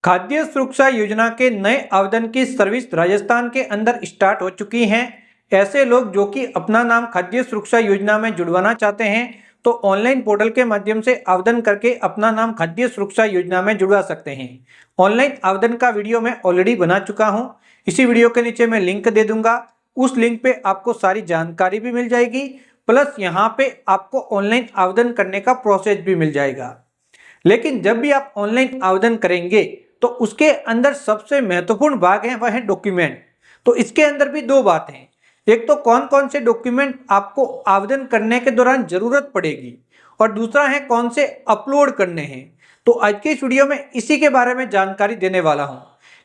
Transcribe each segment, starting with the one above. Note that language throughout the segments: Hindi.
खाद्य सुरक्षा योजना के नए आवेदन की सर्विस राजस्थान के अंदर स्टार्ट हो चुकी हैं। ऐसे लोग जो कि अपना नाम खाद्य सुरक्षा योजना में जुड़वाना चाहते हैं तो ऑनलाइन पोर्टल के माध्यम से आवेदन करके अपना नाम खाद्य सुरक्षा योजना में जुड़वा सकते हैं। ऑनलाइन आवेदन का वीडियो मैं ऑलरेडी बना चुका हूं। इसी वीडियो के नीचे मैं लिंक दे दूंगा। उस लिंक पे आपको सारी जानकारी भी मिल जाएगी, प्लस यहाँ पे आपको ऑनलाइन आवेदन करने का प्रोसेस भी मिल जाएगा। लेकिन जब भी आप ऑनलाइन आवेदन करेंगे तो उसके अंदर सबसे महत्वपूर्ण भाग है वह है डॉक्यूमेंट। तो इसके अंदर भी दो बातें हैं, एक तो कौन कौन से डॉक्यूमेंट आपको आवेदन करने के दौरान जरूरत पड़ेगी और दूसरा है कौन से अपलोड करने हैं। तो आज के इस वीडियो में इसी के बारे में जानकारी देने वाला हूं,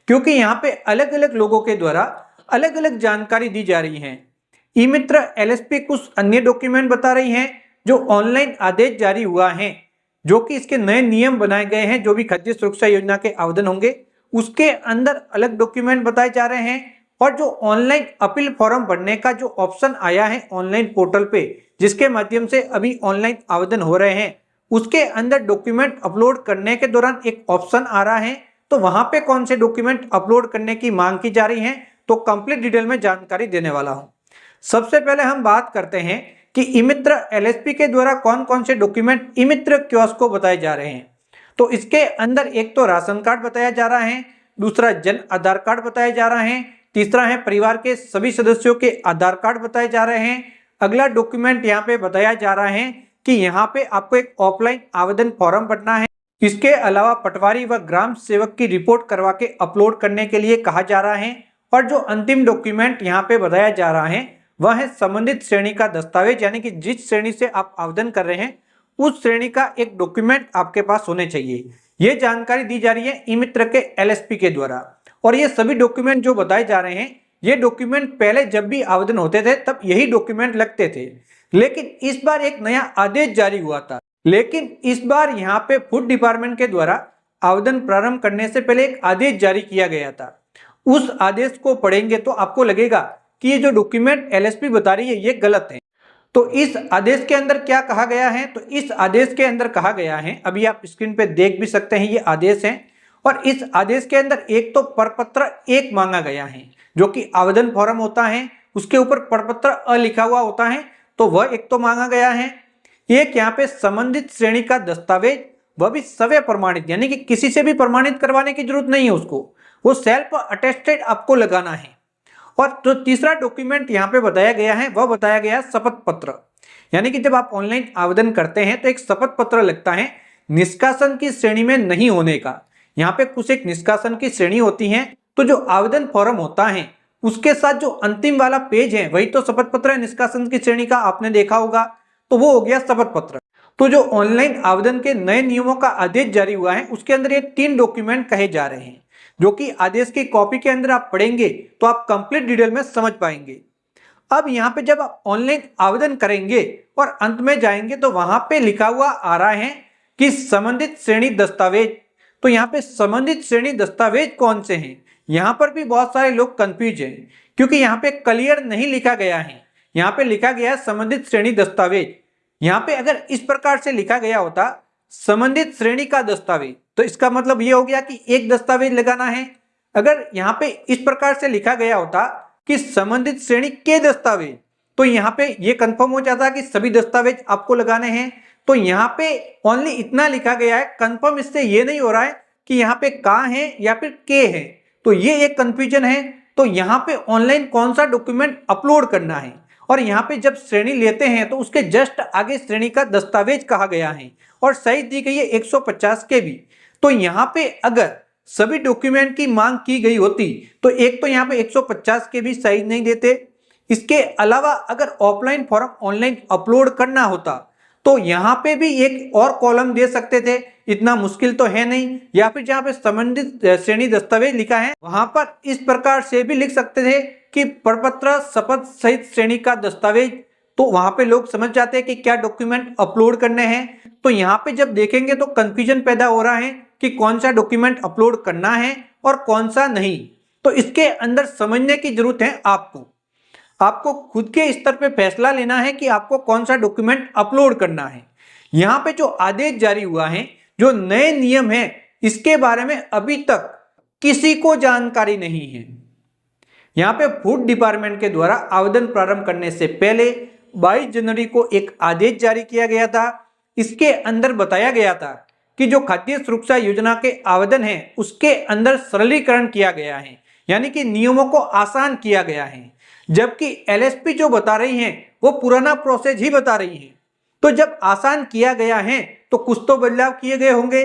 क्योंकि यहाँ पे अलग अलग लोगों के द्वारा अलग अलग जानकारी दी जा रही है। ई मित्र एलएसपी कुछ अन्य डॉक्यूमेंट बता रही है जो ऑनलाइन आदेश जारी हुआ है, जो कि इसके नए नियम बनाए गए हैं। जो भी खाद्य सुरक्षा योजना के आवेदन होंगे उसके अंदर अलग डॉक्यूमेंट बताए जा रहे हैं। और जो ऑनलाइन अपील फॉर्म भरने का जो ऑप्शन आया है ऑनलाइन पोर्टल पे, जिसके माध्यम से अभी ऑनलाइन आवेदन हो रहे हैं, उसके अंदर डॉक्यूमेंट अपलोड करने के दौरान एक ऑप्शन आ रहा है। तो वहां पे कौन से डॉक्यूमेंट अपलोड करने की मांग की जा रही है, तो कंप्लीट डिटेल में जानकारी देने वाला हूं। सबसे पहले हम बात करते हैं कि ई मित्र एलएसपी के द्वारा कौन कौन से डॉक्यूमेंट ई मित्र कियोस्क को बताए जा रहे हैं। तो इसके अंदर एक तो राशन कार्ड बताया जा रहा है, दूसरा जन आधार कार्ड बताया जा रहा है, तीसरा है परिवार के सभी सदस्यों के आधार कार्ड बताए जा रहे हैं। अगला डॉक्यूमेंट यहाँ पे बताया जा रहा है कि यहाँ पे आपको एक ऑफलाइन आवेदन फॉर्म भरना है। इसके अलावा पटवारी व ग्राम सेवक की रिपोर्ट करवा के अपलोड करने के लिए कहा जा रहा है। और जो अंतिम डॉक्यूमेंट यहाँ पे बताया जा रहा है वह है संबंधित श्रेणी का दस्तावेज, यानी कि जिस श्रेणी से आप आवेदन कर रहे हैं उस श्रेणी का एक डॉक्यूमेंट आपके पास होने चाहिए। ये जानकारी दी जा रही है ई मित्र के एलएसपी के द्वारा। और ये सभी डॉक्यूमेंट जो बताए जा रहे हैं, ये डॉक्यूमेंट पहले जब भी आवेदन होते थे तब यही डॉक्यूमेंट लगते थे, लेकिन इस बार एक नया आदेश जारी हुआ था। लेकिन इस बार यहाँ पे फूड डिपार्टमेंट के द्वारा आवेदन प्रारंभ करने से पहले एक आदेश जारी किया गया था। उस आदेश को पढ़ेंगे तो आपको लगेगा कि ये जो डॉक्यूमेंट एलएसपी बता रही है ये गलत है। तो इस आदेश के अंदर क्या कहा गया है, तो इस आदेश के अंदर कहा गया है, अभी आप स्क्रीन पे देख भी सकते हैं, ये आदेश है। और इस आदेश के अंदर एक तो प्रपत्र 1 मांगा गया है, जो कि आवेदन फॉर्म होता है उसके ऊपर प्रपत्र अ लिखा हुआ होता है, तो वह एक तो मांगा गया है। एक यहाँ पे संबंधित श्रेणी का दस्तावेज, वह भी स्वयं प्रमाणित, यानी कि किसी से भी प्रमाणित करवाने की जरूरत नहीं है उसको, वो सेल्फ अटेस्टेड आपको लगाना है। और जो तीसरा डॉक्यूमेंट यहाँ पे बताया गया है वह बताया गया शपथ पत्र, यानी कि जब आप ऑनलाइन आवेदन करते हैं तो एक शपथ पत्र लगता है निष्कासन की श्रेणी में नहीं होने का। यहाँ पे कुछ एक निष्कासन की श्रेणी होती है, तो जो आवेदन फॉर्म होता है उसके साथ जो अंतिम वाला पेज है वही तो शपथ पत्र है निष्कासन की श्रेणी का, आपने देखा होगा, तो वो हो गया शपथ पत्र। तो जो ऑनलाइन आवेदन के नए नियमों का आदेश जारी हुआ है उसके अंदर ये 3 डॉक्यूमेंट कहे जा रहे हैं, जो कि आदेश की कॉपी के अंदर आप पढ़ेंगे तो आप कंप्लीट डिटेल में समझ पाएंगे। अब यहाँ पे जब आप ऑनलाइन आवेदन करेंगे और अंत में जाएंगे तो वहां पे लिखा हुआ आ रहा है कि संबंधित श्रेणी दस्तावेज। तो यहाँ पे संबंधित श्रेणी दस्तावेज कौन से हैं, यहाँ पर भी बहुत सारे लोग कंफ्यूज हैं, क्योंकि यहाँ पे क्लियर नहीं लिखा गया है। यहाँ पे लिखा गया है संबंधित श्रेणी दस्तावेज। यहाँ पे अगर इस प्रकार से लिखा गया होता संबंधित श्रेणी का दस्तावेज, तो इसका मतलब ये हो गया कि एक दस्तावेज लगाना है। अगर यहाँ पे इस प्रकार से लिखा गया होता कि संबंधित श्रेणी के दस्तावेज, तो यहाँ पे ये कंफर्म हो जाता कि सभी दस्तावेज आपको लगाने हैं। तो यहाँ पे ओनली इतना लिखा गया है, कंफर्म इससे ये नहीं हो रहा है कि यहाँ पे का है या फिर के है, तो ये एक कंफ्यूजन है। तो यहाँ पे ऑनलाइन कौन सा डॉक्यूमेंट अपलोड करना है, और यहाँ पे जब श्रेणी लेते हैं तो उसके जस्ट आगे श्रेणी का दस्तावेज कहा गया है और साइज दी गई है 150 KB। तो यहाँ पे अगर सभी डॉक्यूमेंट की मांग की गई होती तो एक तो यहाँ पे 150 KB साइज नहीं देते, इसके अलावा अगर ऑफलाइन फॉर्म ऑनलाइन अपलोड करना होता तो यहाँ पे भी एक और कॉलम दे सकते थे, इतना मुश्किल तो है नहीं। या फिर जहाँ पे संबंधित श्रेणी दस्तावेज लिखा है वहां पर इस प्रकार से भी लिख सकते थे कि प्रपत्र शपथ सहित श्रेणी का दस्तावेज, तो वहां पे लोग समझ जाते हैं कि क्या डॉक्यूमेंट अपलोड करने हैं। तो यहाँ पे जब देखेंगे तो कंफ्यूजन पैदा हो रहा है कि कौन सा डॉक्यूमेंट अपलोड करना है और कौन सा नहीं। तो इसके अंदर समझने की जरूरत है आपको खुद के स्तर पे फैसला लेना है कि आपको कौन सा डॉक्यूमेंट अपलोड करना है। यहाँ पे जो आदेश जारी हुआ है, जो नए नियम है इसके बारे में अभी तक किसी को जानकारी नहीं है। यहाँ पे फूड डिपार्टमेंट के द्वारा आवेदन प्रारंभ करने से पहले 22 जनवरी को एक आदेश जारी किया गया था। इसके अंदर बताया गया था कि जो खाद्य सुरक्षा योजना के आवेदन है उसके अंदर सरलीकरण किया गया है, यानी कि नियमों को आसान किया गया है, जबकि एलएसपी जो बता रही है वो पुराना प्रोसेस ही बता रही है। तो जब आसान किया गया है तो कुछ तो बदलाव किए गए होंगे।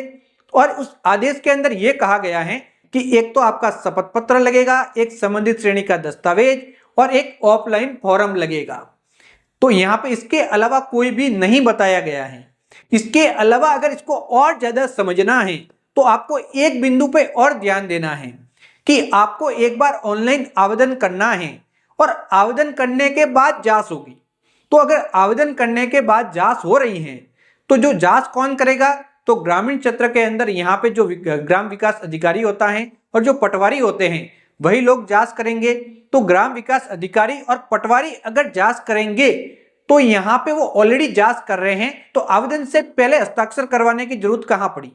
और उस आदेश के अंदर यह कहा गया है कि एक तो आपका शपथ पत्र लगेगा, एक संबंधित श्रेणी का दस्तावेज और एक ऑफलाइन फॉर्म लगेगा। तो यहाँ पे इसके अलावा कोई भी नहीं बताया गया है। इसके अलावा अगर इसको और ज्यादा समझना है तो आपको एक बिंदु पे और ध्यान देना है कि आपको एक बार ऑनलाइन आवेदन करना है और आवेदन करने के बाद जांच होगी। तो अगर आवेदन करने के बाद जांच हो रही है तो जो जांच कौन करेगा, तो ग्रामीण क्षेत्र के अंदर यहाँ पे जो ग्राम विकास अधिकारी होता है और जो पटवारी होते हैं वही लोग जांच करेंगे। तो ग्राम विकास अधिकारी और पटवारी अगर जांच करेंगे तो यहाँ पे वो ऑलरेडी जांच कर रहे हैं, तो आवेदन से पहले हस्ताक्षर करवाने की जरूरत कहाँ पड़ी,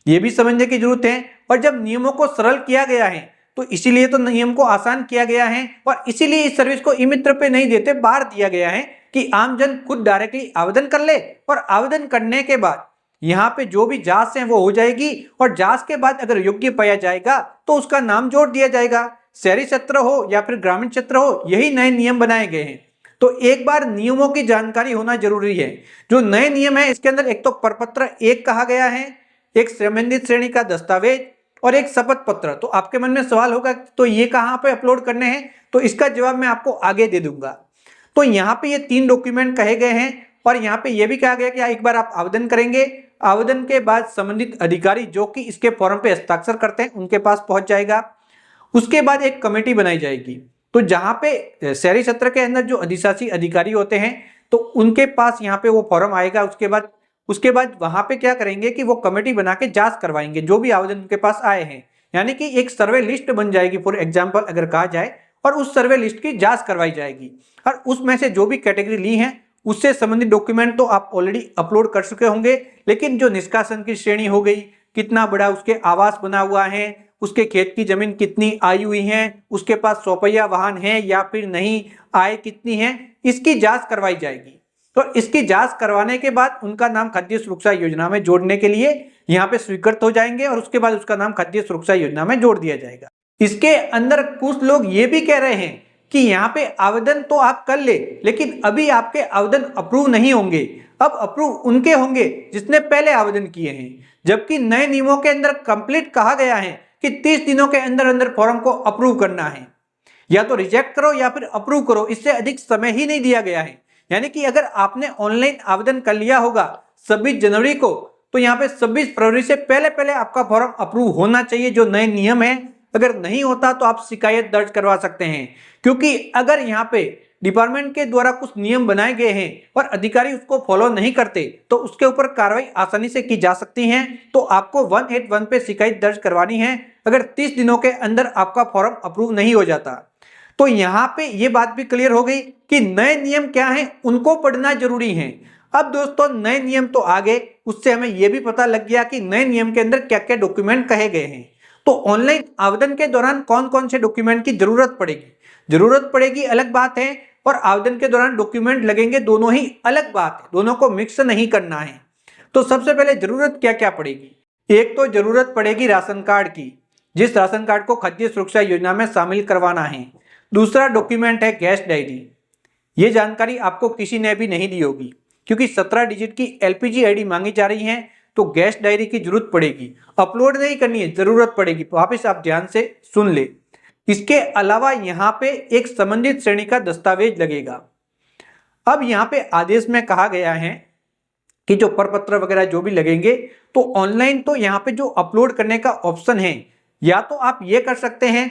ये भी समझने की जरूरत है। और जब नियमों को सरल किया गया है तो इसीलिए तो नियम को आसान किया गया है और इसीलिए इस सर्विस को ई मित्र पे नहीं देते, बाहर दिया गया है कि आमजन खुद डायरेक्टली आवेदन कर ले और आवेदन करने के बाद यहाँ पे जो भी जांच है वो हो जाएगी और जांच के बाद अगर योग्य पाया जाएगा तो उसका नाम जोड़ दिया जाएगा। शहरी क्षेत्र हो या फिर ग्रामीण क्षेत्र हो, यही नए नियम बनाए गए हैं। तो एक बार नियमों की जानकारी होना जरूरी है। जो नए नियम है इसके अंदर एक तो प्रपत्र 1 कहा गया है, एक संबंधित श्रेणी का दस्तावेज और एक शपथ पत्र। तो आपके मन में सवाल होगा तो ये कहाँ पे अपलोड करने हैं, तो इसका जवाब मैं आपको आगे दे दूंगा। तो यहाँ पे ये 3 डॉक्यूमेंट कहे गए हैं और यहाँ पे ये भी कहा गया कि एक बार आप आवेदन करेंगे, आवेदन के बाद संबंधित अधिकारी जो कि इसके फॉर्म पे हस्ताक्षर करते हैं उनके पास पहुंच जाएगा। उसके बाद एक कमेटी बनाई जाएगी, तो जहां पे शहरी क्षेत्र के अंदर जो अधिशासी अधिकारी होते हैं तो उनके पास यहाँ पे वो फॉर्म आएगा। उसके बाद वहां पे क्या करेंगे कि वो कमेटी बना के जांच करवाएंगे जो भी आवेदन उनके पास आए हैं, यानी कि एक सर्वे लिस्ट बन जाएगी फॉर एग्जाम्पल अगर कहा जाए, और उस सर्वे लिस्ट की जांच करवाई जाएगी और उसमें से जो भी कैटेगरी ली है उससे संबंधित डॉक्यूमेंट तो आप ऑलरेडी अपलोड कर चुके होंगे। लेकिन जो निष्कासन की श्रेणी हो गई, कितना बड़ा उसके आवास बना हुआ है, उसके खेत की जमीन कितनी आई हुई है, उसके पास चौपहिया वाहन है या फिर नहीं, आय कितनी है, इसकी जांच करवाई जाएगी। तो इसकी जांच करवाने के बाद उनका नाम खाद्य सुरक्षा योजना में जोड़ने के लिए यहाँ पे स्वीकृत हो जाएंगे और उसके बाद उसका नाम खाद्य सुरक्षा योजना में जोड़ दिया जाएगा। इसके अंदर कुछ लोग ये भी कह रहे हैं कि यहाँ पे आवेदन तो आप कर ले लेकिन अभी आपके आवेदन अप्रूव नहीं होंगे, अब अप्रूव उनके होंगे जिसने पहले आवेदन किए हैं। जबकि नए नियमों के अंदर कंप्लीट कहा गया है कि 30 दिनों के अंदर अंदर फॉर्म को अप्रूव करना है, या तो रिजेक्ट करो या फिर अप्रूव करो, इससे अधिक समय ही नहीं दिया गया है। यानी कि अगर आपने ऑनलाइन आवेदन कर लिया होगा 26 जनवरी को, तो यहाँ पे 26 फरवरी से पहले आपका फॉर्म अप्रूव होना चाहिए, जो नए नियम है। अगर नहीं होता तो आप शिकायत दर्ज करवा सकते हैं, क्योंकि अगर यहाँ पे डिपार्टमेंट के द्वारा कुछ नियम बनाए गए हैं और अधिकारी उसको फॉलो नहीं करते तो उसके ऊपर कार्रवाई आसानी से की जा सकती है। तो आपको 181 पे शिकायत दर्ज करवानी है अगर 30 दिनों के अंदर आपका फॉर्म अप्रूव नहीं हो जाता। तो यहाँ पे ये बात भी क्लियर हो गई कि नए नियम क्या हैं, उनको पढ़ना जरूरी है। अब दोस्तों नए नियम तो आ गए, उससे हमें यह भी पता लग गया कि नए नियम के अंदर क्या क्या डॉक्यूमेंट कहे गए हैं। तो ऑनलाइन आवेदन के दौरान कौन कौन से डॉक्यूमेंट की जरूरत पड़ेगी अलग बात है, और आवेदन के दौरान डॉक्यूमेंट लगेंगे दोनों ही अलग बात है, दोनों को मिक्स नहीं करना है। तो सबसे पहले जरूरत क्या क्या पड़ेगी, एक तो जरूरत पड़ेगी राशन कार्ड की, जिस राशन कार्ड को खाद्य सुरक्षा योजना में शामिल करवाना है। दूसरा डॉक्यूमेंट है गैस डायरी। ये जानकारी आपको किसी ने भी नहीं दी होगी, क्योंकि 17 डिजिट की एलपीजी आईडी मांगी जा रही है, तो गैस डायरी की जरूरत पड़ेगी। अपलोड नहीं करनी है, जरूरत पड़ेगी, वापस आप ध्यान से सुन ले। इसके अलावा यहाँ पे एक संबंधित श्रेणी का दस्तावेज लगेगा। अब यहाँ पे आदेश में कहा गया है कि जो प्रपत्र वगैरह जो भी लगेंगे तो ऑनलाइन, तो यहाँ पे जो अपलोड करने का ऑप्शन है, या तो आप ये कर सकते हैं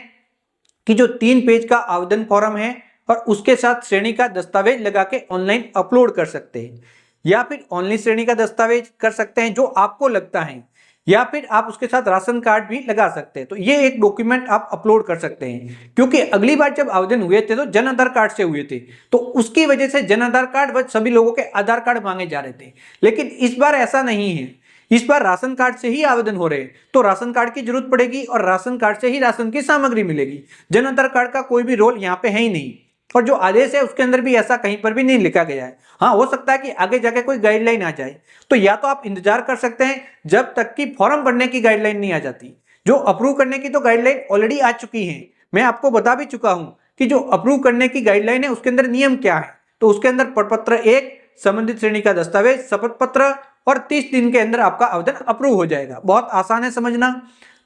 कि जो 3 पेज का आवेदन फॉर्म है और उसके साथ श्रेणी का दस्तावेज लगा के ऑनलाइन अपलोड कर सकते हैं, या फिर ऑनलाइन श्रेणी का दस्तावेज कर सकते हैं जो आपको लगता है, या फिर आप उसके साथ राशन कार्ड भी लगा सकते हैं। तो ये एक डॉक्यूमेंट आप अपलोड कर सकते हैं, क्योंकि अगली बार जब आवेदन हुए थे तो जन आधार कार्ड से हुए थे, तो उसकी वजह से जन आधार कार्ड व सभी लोगों के आधार कार्ड मांगे जा रहे थे। लेकिन इस बार ऐसा नहीं है, इस बार राशन कार्ड से ही आवेदन हो रहे हैं, तो राशन कार्ड की जरूरत पड़ेगी और राशन कार्ड से ही राशन की सामग्री मिलेगी। जन आधार कार्ड का कोई भी रोल यहाँ पे है ही नहीं, और जो आदेश है उसके अंदर भी ऐसा कहीं पर भी नहीं लिखा गया है। हाँ, हो सकता है कि आगे जाके कोई गाइडलाइन आ जाए, तो या तो आप इंतजार कर सकते हैं जब तक कि फॉर्म भरने की गाइडलाइन नहीं आ जाती। जो अप्रूव करने की तो गाइडलाइन ऑलरेडी आ चुकी है, मैं आपको बता भी चुका हूं कि जो अप्रूव करने की गाइडलाइन है उसके अंदर नियम क्या है। तो उसके अंदर प्रपत्र 1, संबंधित श्रेणी का दस्तावेज, शपथ पत्र और 30 दिन के अंदर आपका आवेदन अप्रूव हो जाएगा। बहुत आसान है समझना।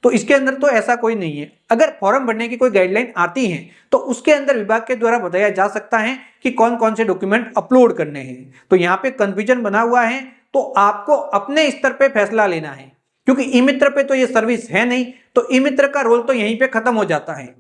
तो इसके अंदर तो ऐसा कोई नहीं है। अगर फॉर्म भरने की कोई गाइडलाइन आती है तो उसके अंदर विभाग के द्वारा बताया जा सकता है कि कौन कौन से डॉक्यूमेंट अपलोड करने हैं। तो यहाँ पे कंफ्यूजन बना हुआ है, तो आपको अपने स्तर पे फैसला लेना है, क्योंकि ई मित्र पे तो ये सर्विस है नहीं, तो ई मित्र का रोल तो यहीं पे खत्म हो जाता है,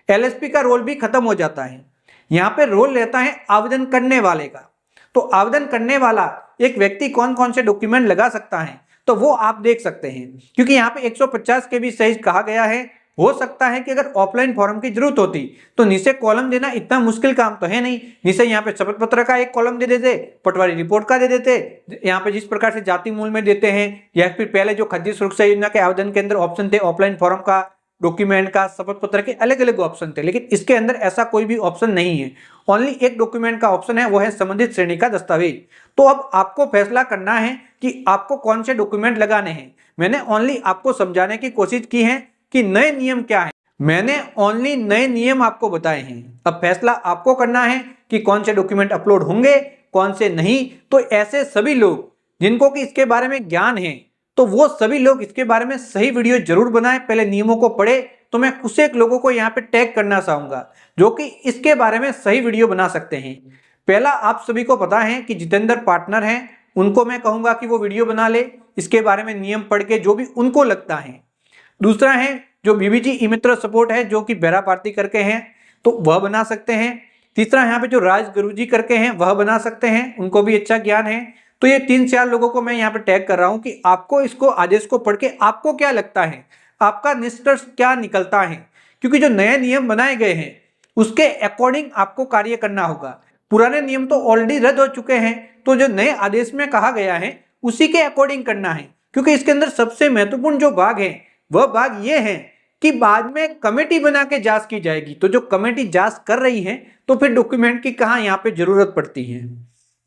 एलएसपी का रोल भी खत्म हो जाता है। यहाँ पे रोल रहता है आवेदन करने वाले का। तो आवेदन करने वाला एक व्यक्ति कौन कौन से डॉक्यूमेंट लगा सकता है, तो वो आप देख सकते हैं, क्योंकि यहाँ पे 150 KB साइज कहा गया है। हो सकता है कि अगर ऑफलाइन फॉर्म की जरूरत होती तो नीचे कॉलम देना इतना मुश्किल काम तो है नहीं। नीचे यहाँ पे शपथ पत्र का एक कॉलम दे देते, पटवारी रिपोर्ट का दे देते, यहाँ पे जिस प्रकार से जाति मूल में देते हैं, या फिर पहले जो खाद्य सुरक्षा योजना के आवेदन के अंदर ऑप्शन थे ऑफलाइन फॉर्म का, डॉक्यूमेंट का, शपथ पत्र के अलग अलग ऑप्शन थे, लेकिन इसके अंदर ऐसा कोई भी ऑप्शन नहीं है। ओनली एक डॉक्यूमेंट का ऑप्शन है, वो है संबंधित श्रेणी का दस्तावेज। तो अब आपको फैसला करना है कि आपको कौन से डॉक्यूमेंट लगाने हैं। मैंने ओनली आपको समझाने की कोशिश की है कि नए नियम क्या है, मैंने ओनली नए नियम आपको बताए हैं। अब फैसला आपको करना है कि कौन से डॉक्यूमेंट अपलोड होंगे, कौन से नहीं। तो ऐसे सभी लोग जिनको कि इसके बारे में ज्ञान है, तो वो सभी लोग इसके बारे में सही वीडियो जरूर बनाएं, पहले नियमों को पढ़े। तो मैं कुछ एक लोगों को यहाँ पे टैग करना चाहूंगा जो कि इसके बारे में सही वीडियो बना सकते हैं। पहला, आप सभी को पता है कि जितेंद्र पार्टनर हैं, उनको मैं कहूंगा कि वो वीडियो बना ले इसके बारे में नियम पढ़ के जो भी उनको लगता है। दूसरा है जो बीबीजी ई मित्र सपोर्ट है, जो कि बेरा पार्टी करके हैं, तो वह बना सकते हैं। तीसरा यहाँ पे जो राज गुरुजी करके हैं वह बना सकते हैं, उनको भी अच्छा ज्ञान है। तो ये 3-4 लोगों को मैं यहाँ पे टैग कर रहा हूँ कि आपको इसको आदेश को पढ़ के आपको क्या लगता है, आपका निष्कर्ष क्या निकलता है, क्योंकि जो नए नियम बनाए गए हैं उसके अकॉर्डिंग आपको कार्य करना होगा। पुराने नियम तो ऑलरेडी रद्द हो चुके हैं, तो जो नए आदेश में कहा गया है उसी के अकॉर्डिंग करना है। क्योंकि इसके अंदर सबसे महत्वपूर्ण जो भाग है वह भाग ये है कि बाद में कमेटी बना के जांच की जाएगी। तो जो कमेटी जांच कर रही है तो फिर डॉक्यूमेंट की कहाँ यहाँ पे जरूरत पड़ती है।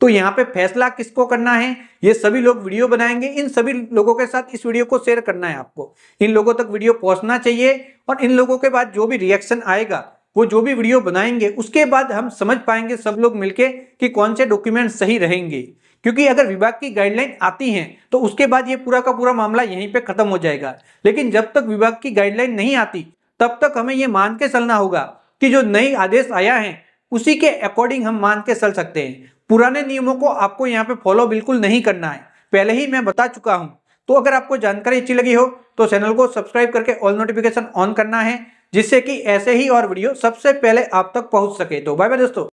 तो यहाँ पे फैसला किसको करना है, ये सभी लोग वीडियो बनाएंगे। इन सभी लोगों के साथ इस वीडियो को शेयर करना है आपको, इन लोगों तक वीडियो पहुंचना चाहिए। और इन लोगों के बाद जो भी रिएक्शन आएगा, वो जो भी वीडियो बनाएंगे, उसके बाद हम समझ पाएंगे सब लोग मिलके कि कौन से डॉक्यूमेंट सही रहेंगे। क्योंकि अगर विभाग की गाइडलाइन आती है तो उसके बाद ये पूरा का पूरा मामला यहीं पे खत्म हो जाएगा। लेकिन जब तक विभाग की गाइडलाइन नहीं आती तब तक हमें ये मान के चलना होगा कि जो नई आदेश आया है उसी के अकॉर्डिंग हम मान के चल सकते हैं। पुराने नियमों को आपको यहाँ पे फॉलो बिल्कुल नहीं करना है, पहले ही मैं बता चुका हूँ। तो अगर आपको जानकारी अच्छी लगी हो तो चैनल को सब्सक्राइब करके ऑल नोटिफिकेशन ऑन करना है, जिससे कि ऐसे ही और वीडियो सबसे पहले आप तक पहुंच सके। तो बाय बाय दोस्तों।